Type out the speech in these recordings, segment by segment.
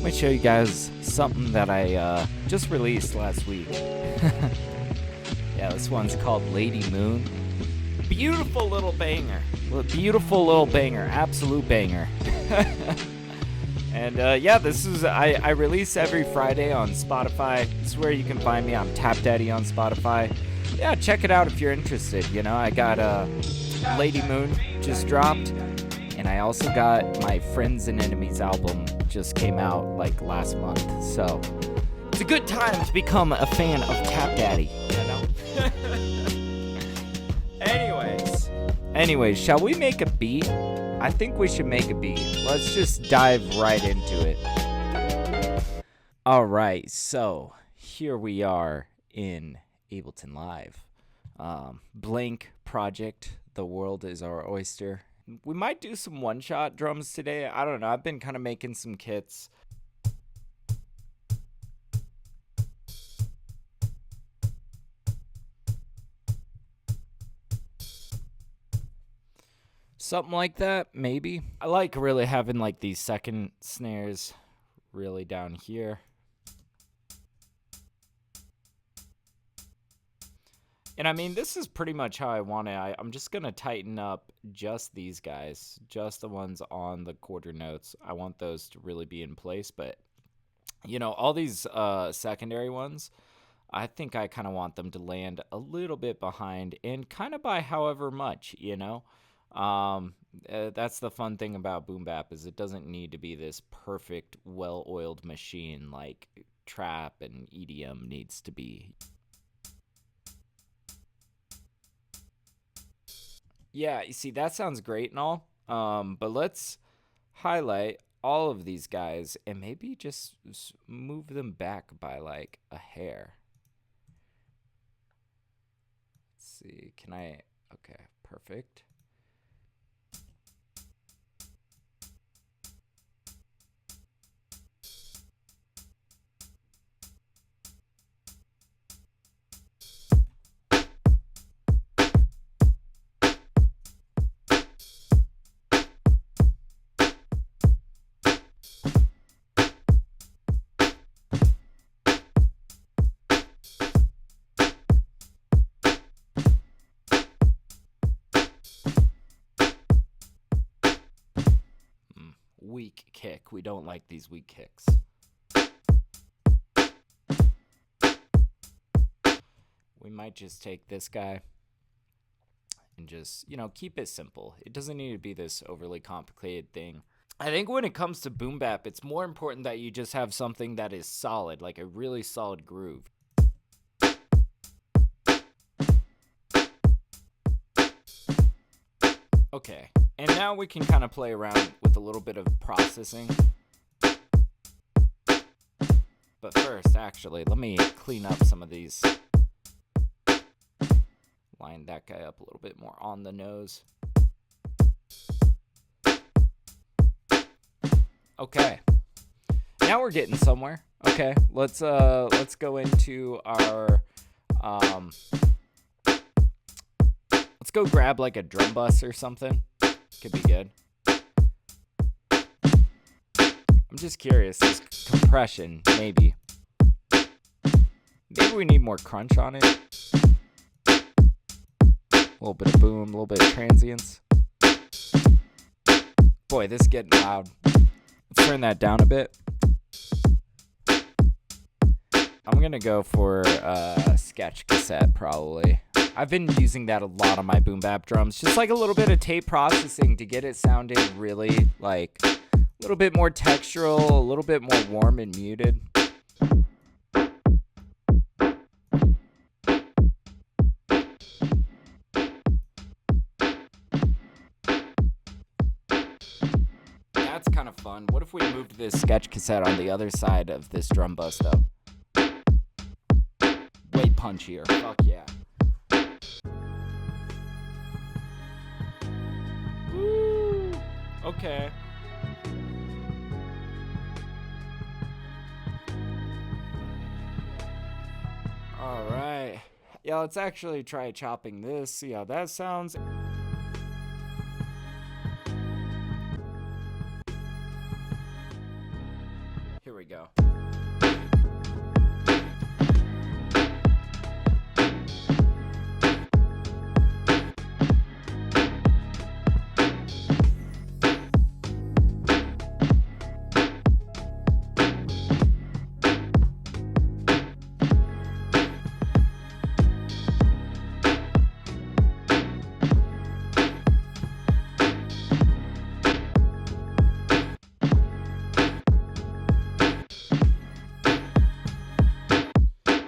me show you guys something that I just released last week. Yeah, this one's called Lady Moon. Beautiful little banger. Beautiful little banger. Absolute banger. And yeah, this is I release every Friday on Spotify. This is where you can find me. I'm TapDaddy on Spotify. Yeah, check it out if you're interested. You know, I got Lady Moon just dropped, and I also got my Friends and Enemies album just came out like last month. So it's a good time to become a fan of TapDaddy. You know. Anyways, shall we make a beat? I think we should make a beat. Let's just dive right into it. All right, so here we are in Ableton Live. Blank project. The world is our oyster. We might do some one-shot drums today. I don't know. I've been kind of making some kits. Something like that, maybe. I like really having like these second snares really down here. And I mean, this is pretty much how I want it. I'm just going to tighten up just these guys, just the ones on the quarter notes. I want those to really be in place. But, you know, all these secondary ones, I think I kind of want them to land a little bit behind and kind of by however much, you know. That's the fun thing about Boom Bap is it doesn't need to be this perfect, well-oiled machine like trap and EDM needs to be. Yeah, you see, that sounds great and all, but let's highlight all of these guys and maybe just move them back by like a hair. Let's see, can I? Okay, perfect. Weak kick. We don't like these weak kicks. We might just take this guy and just, you know, keep it simple. It doesn't need to be this overly complicated thing. I think when it comes to Boom Bap, it's more important that you just have something that is solid, like a really solid groove. Okay, and now we can kind of play around with a little bit of processing. But first, actually, let me clean up some of these. Line that guy up a little bit more on the nose. Okay, now we're getting somewhere. Okay, let's go into our let's go grab like a drum bus or something. Could be good. I'm just curious. This compression, maybe. Maybe we need more crunch on it. A little bit of boom, a little bit of transients. Boy, this is getting loud. Let's turn that down a bit. I'm gonna go for a sketch cassette probably. I've been using that a lot on my Boom Bap drums. Just like a little bit of tape processing to get it sounding really like a little bit more textural, a little bit more warm and muted. That's kind of fun. What if we moved this sketch cassette on the other side of this drum bus though? Way punchier. Fuck yeah. Woo. Okay. All right. Yeah, let's actually try chopping this. See how that sounds. Here Here we go.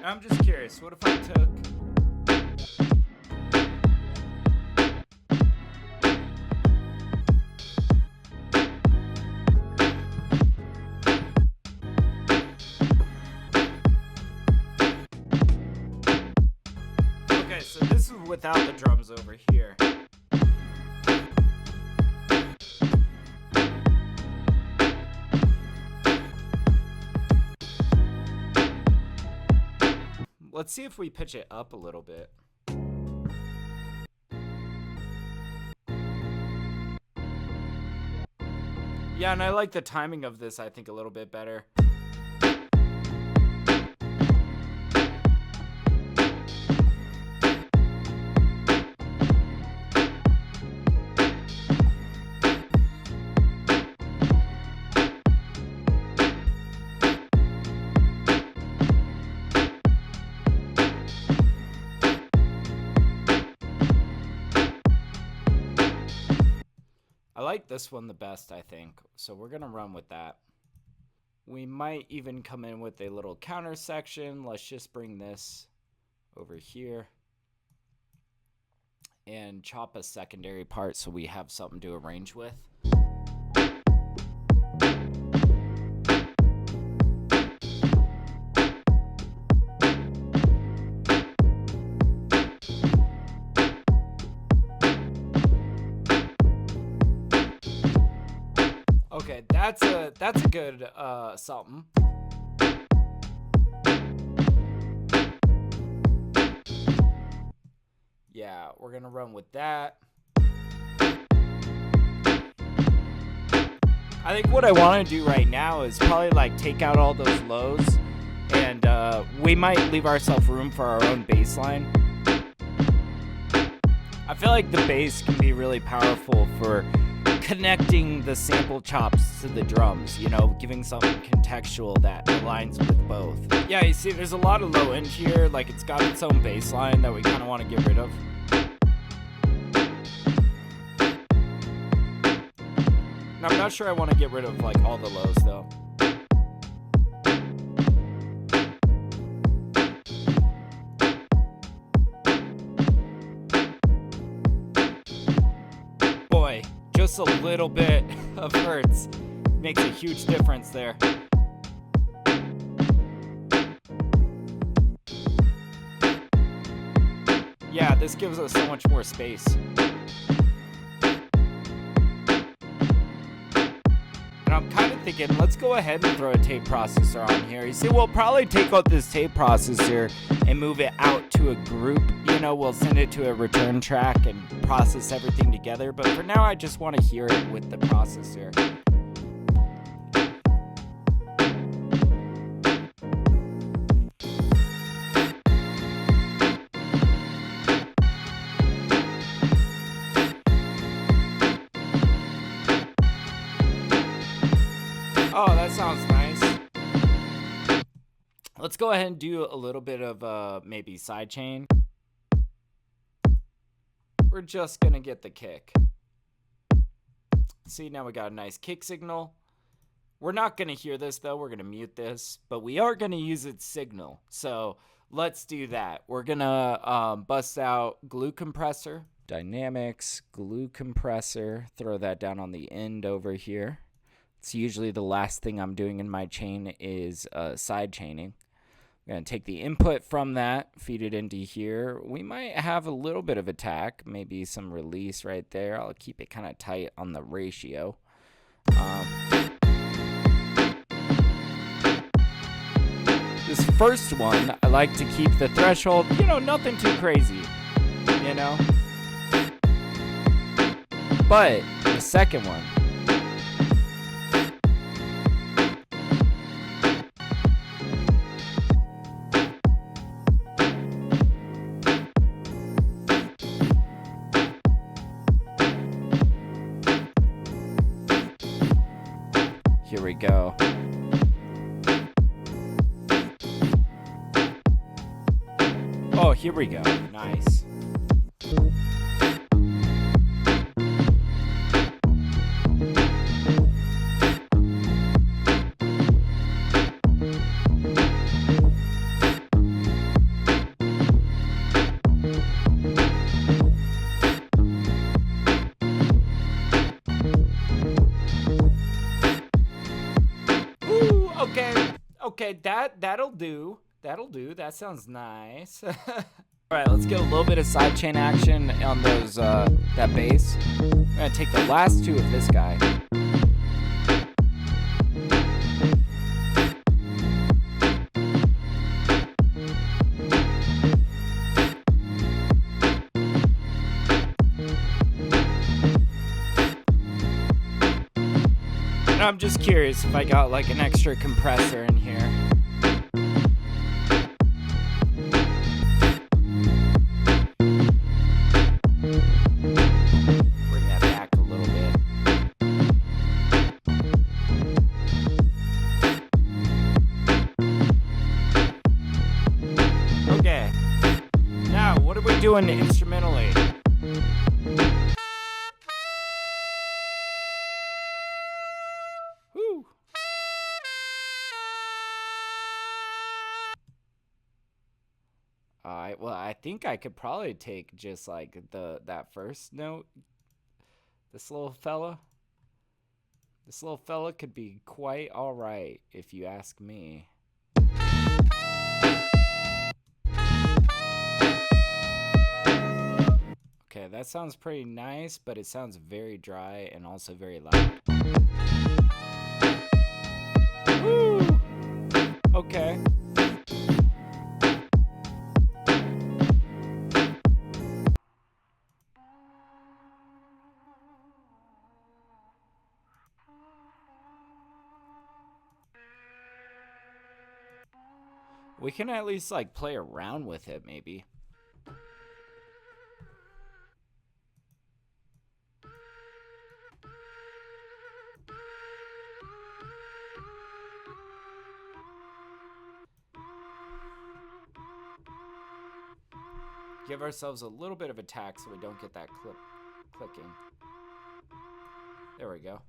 I'm just curious, what if I took... Okay, so this is without the drums over here. Let's see if we pitch it up a little bit. Yeah, and I like the timing of this, I think, a little bit better. I like this one the best, I think, so we're gonna run with that. We might even come in with a little counter section. Let's just bring this over here and chop a secondary part so we have something to arrange with. Okay, that's a good something. Yeah, we're gonna run with that. I think what I want to do right now is probably like take out all those lows, and we might leave ourselves room for our own bass line. I feel like the bass can be really powerful for connecting the sample chops to the drums, you know, giving something contextual that aligns with both. Yeah, you see, there's a lot of low end here, like it's got its own bass line that we kind of want to get rid of. And I'm not sure I want to get rid of like all the lows though. Boy, just a little bit of hertz makes a huge difference there. Yeah, this gives us so much more space. And I'm kind of thinking, let's go ahead and throw a tape processor on here. You see, we'll probably take out this tape processor and move it out to a group. You know, we'll send it to a return track and process everything together. But for now, I just want to hear it with the processor. Oh, that sounds nice. Let's go ahead and do a little bit of maybe sidechain. We're just gonna get the kick. See, now we got a nice kick signal. We're not gonna hear this though, we're gonna mute this, but we are gonna use its signal. So let's do that. We're gonna bust out glue compressor, dynamics, glue compressor, throw that down on the end over here. It's usually the last thing I'm doing in my chain is side chaining. I'm going to take the input from that, feed it into here. We might have a little bit of attack, maybe some release right there. I'll keep it kind of tight on the ratio. This first one, I like to keep the threshold, you know, nothing too crazy, you know. But the second one, here we go. Nice. Ooh, okay, that'll do. That'll do. That sounds nice. All right, let's get a little bit of sidechain action on those that bass. I'm gonna take the last two of this guy. And I'm just curious if I got like an extra compressor in here. Doing instrumentally. Woo. Alright, well, I think I could probably take just like that first note. This little fella could be quite alright if you ask me. Okay, that sounds pretty nice, but it sounds very dry and also very loud. Woo! Okay. We can at least like play around with it, maybe. Give ourselves a little bit of attack so we don't get that clicking. There we go.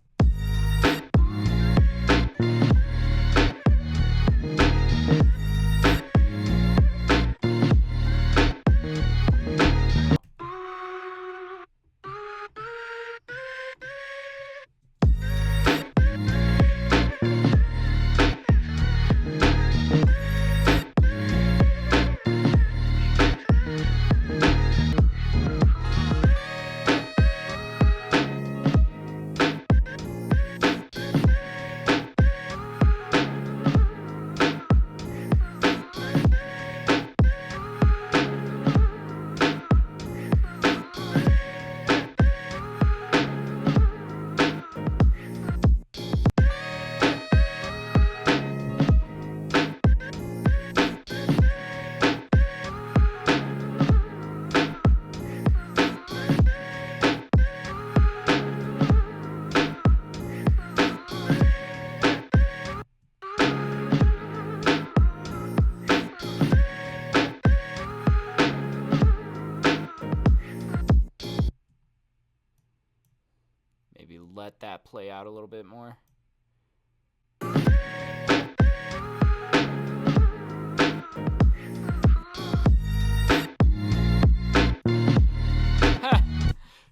Let that play out a little bit more.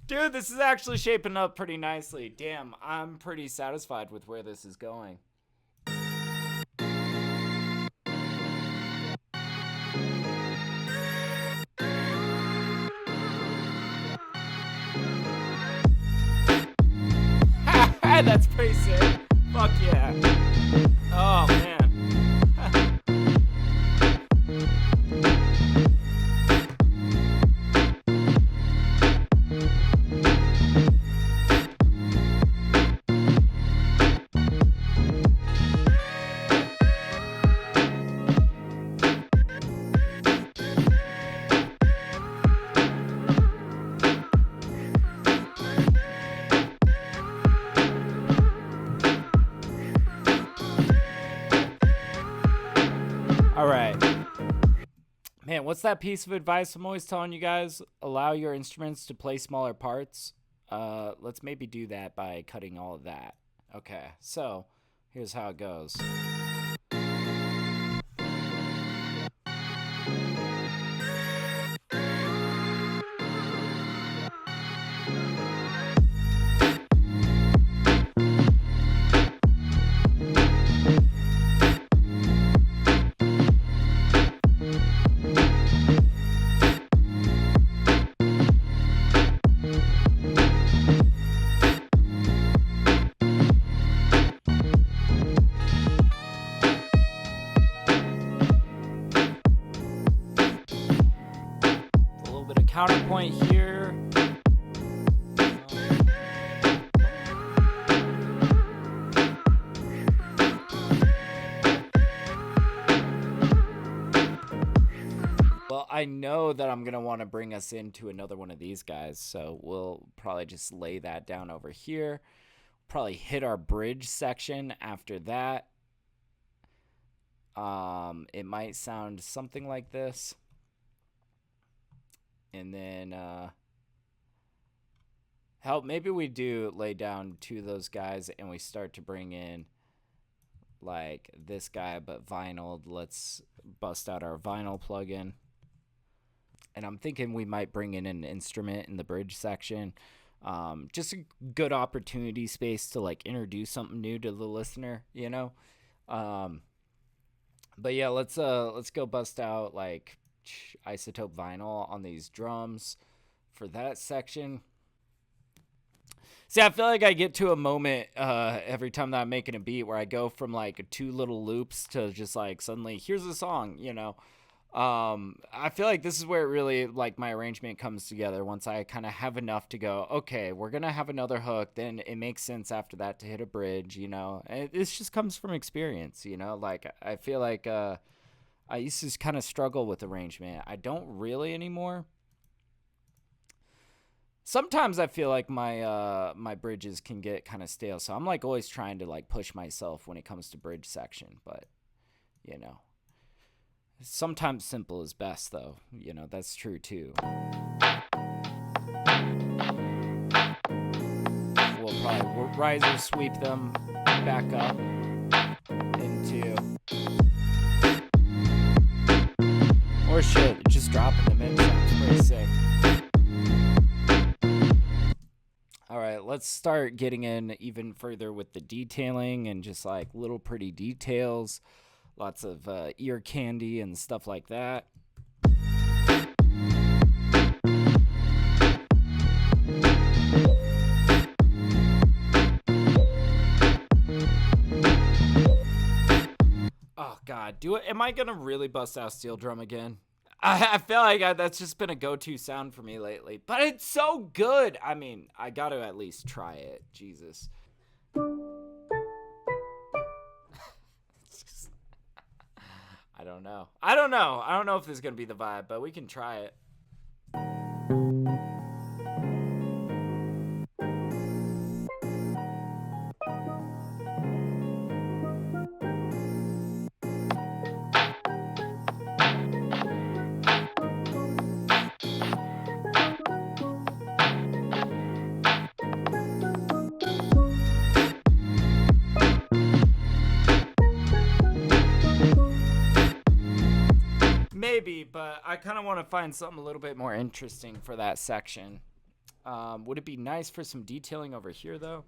Dude, this is actually shaping up pretty nicely. Damn, I'm pretty satisfied with where this is going. That's pretty sick. Fuck yeah. Oh, man. Man, what's that piece of advice I'm always telling you guys? Allow your instruments to play smaller parts. Let's maybe do that by cutting all of that. Okay, so here's how it goes. A little bit of counterpoint here. Well, I know that I'm going to want to bring us into another one of these guys, so we'll probably just lay that down over here. Probably hit our bridge section after that. It might sound something like this. And then maybe we do lay down two of those guys and we start to bring in like this guy but vinyl. Let's bust out our vinyl plugin. And I'm thinking we might bring in an instrument in the bridge section. Just a good opportunity space to like introduce something new to the listener, you know? But yeah, let's go bust out like isotope vinyl on these drums for that section. See, I feel like I get to a moment every time that I'm making a beat where I go from like two little loops to just like suddenly here's a song, you know. I feel like this is where it really like my arrangement comes together once I kind of have enough to go, okay, we're gonna have another hook, then it makes sense after that to hit a bridge, you know. And this just comes from experience, you know. Like I feel like I used to kind of struggle with arrangement. I don't really anymore. Sometimes I feel like my bridges can get kind of stale, so I'm like always trying to like push myself when it comes to bridge section, but you know. Sometimes simple is best, though. You know, that's true, too. We'll probably riser sweep them back up into... Or shit, just dropping them in sounds pretty sick. Alright, let's start getting in even further with the detailing and just like little pretty details. Lots of ear candy and stuff like that. Oh, God. Am I going to really bust out steel drum again? I feel like that's just been a go-to sound for me lately. But it's so good. I mean, I got to at least try it. Jesus. I don't know. I don't know if this is going to be the vibe, but we can try it. Maybe, but I kind of want to find something a little bit more interesting for that section. Would it be nice for some detailing over here, though?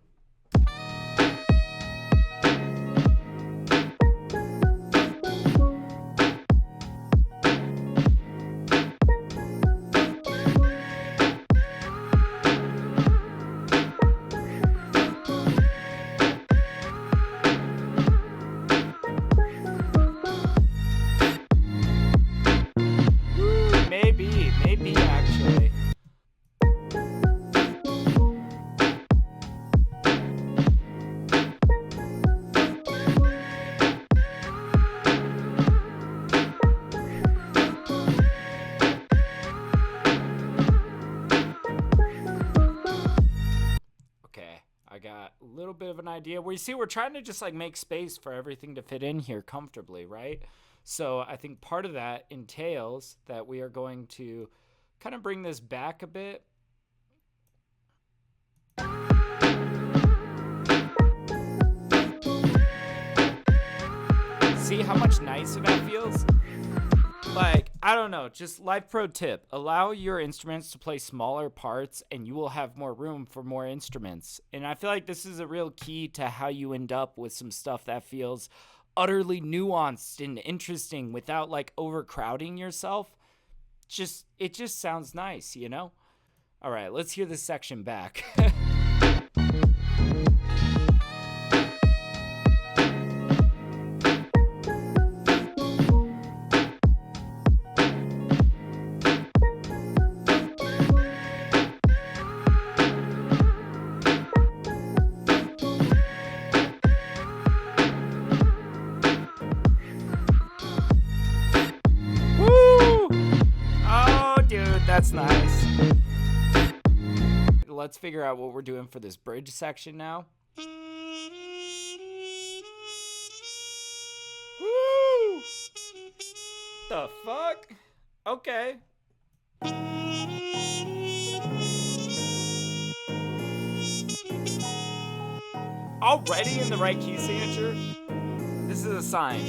Maybe actually. Okay, I got a little bit of an idea. Where you see, we're trying to just like make space for everything to fit in here comfortably, right? So I think part of that entails that we are going to kind of bring this back a bit. See how much nicer that feels? Like, I don't know, just life pro tip. Allow your instruments to play smaller parts and you will have more room for more instruments. And I feel like this is a real key to how you end up with some stuff that feels utterly nuanced and interesting without like overcrowding yourself. It just sounds nice, you know? All right, let's hear this section back. That's nice. Let's figure out what we're doing for this bridge section now. Woo! The fuck? Okay. Already in the right key signature? This is a sign.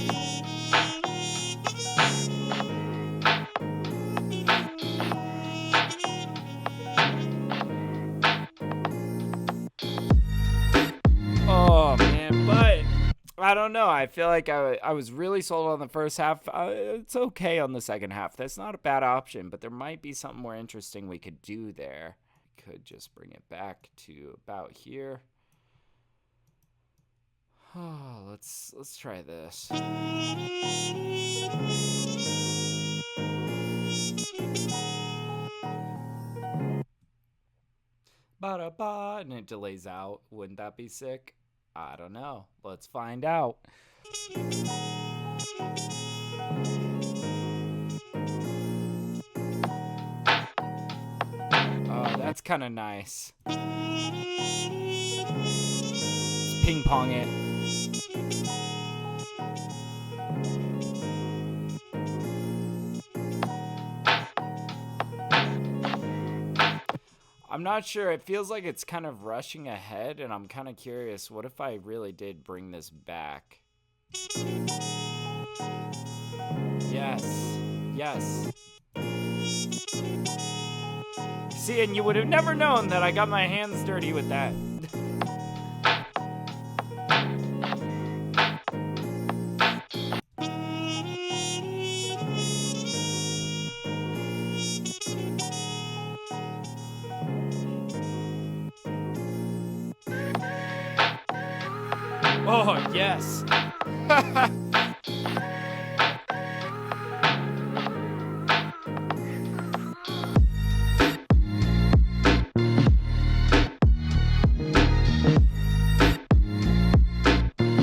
Oh, man, but I don't know. I feel like I was really sold on the first half. It's okay on the second half. That's not a bad option, but there might be something more interesting we could do there. Could just bring it back to about here. Oh, let's try this. Ba-da-ba, and it delays out. Wouldn't that be sick? I don't know. Let's find out. Oh, that's kind of nice. Let's ping pong it. I'm not sure. It feels like it's kind of rushing ahead, and I'm kind of curious. What if I really did bring this back? Yes. Yes. See, and you would have never known that I got my hands dirty with that. Oh, yes.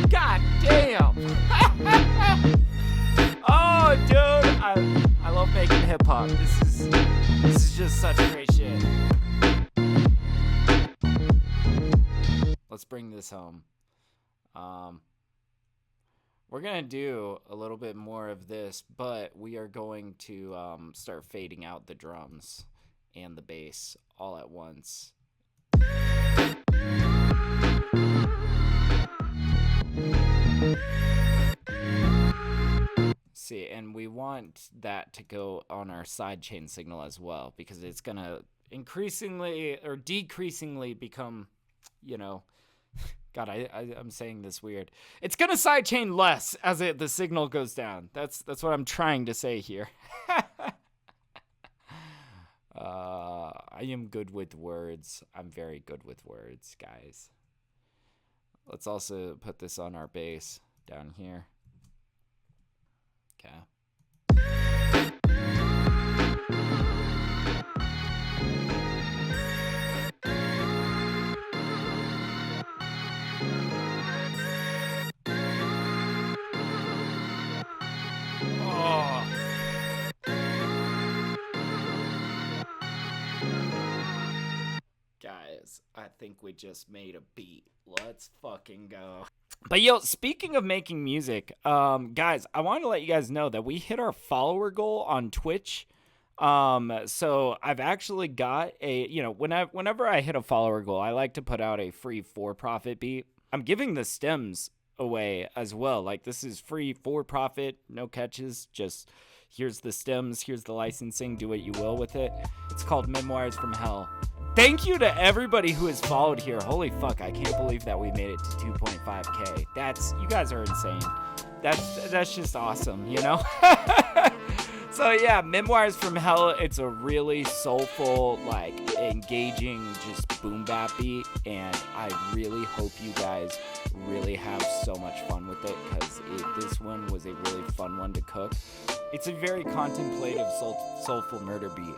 God damn. Oh, dude. I love making hip hop. This is just such great shit. Let's bring this home. We're gonna do a little bit more of this, but we are going to start fading out the drums and the bass all at once. See, and we want that to go on our sidechain signal as well, because it's gonna increasingly or decreasingly become, you know, God, I'm saying this weird. It's gonna sidechain less as the signal goes down. That's what I'm trying to say here. I am good with words. I'm very good with words, guys. Let's also put this on our bass down here. Okay. Guys, I think we just made a beat. Let's fucking go. But yo, speaking of making music, guys, I wanted to let you guys know that we hit our follower goal on Twitch. So I've actually got a, whenever I hit a follower goal, I like to put out a free for-profit beat. I'm giving the stems away as well. Like, this is free for profit, no catches, just here's the stems, here's the licensing, do what you will with it. It's called Memoirs from Hell. Thank you to everybody who has followed here. Holy fuck, I can't believe that we made it to 2.5k. You guys are insane. That's just awesome, you know? So yeah, Memoirs from Hell, it's a really soulful, like, engaging, just boom bap beat, and I really hope you guys really have so much fun with it, because this one was a really fun one to cook. It's a very contemplative, soulful murder beat.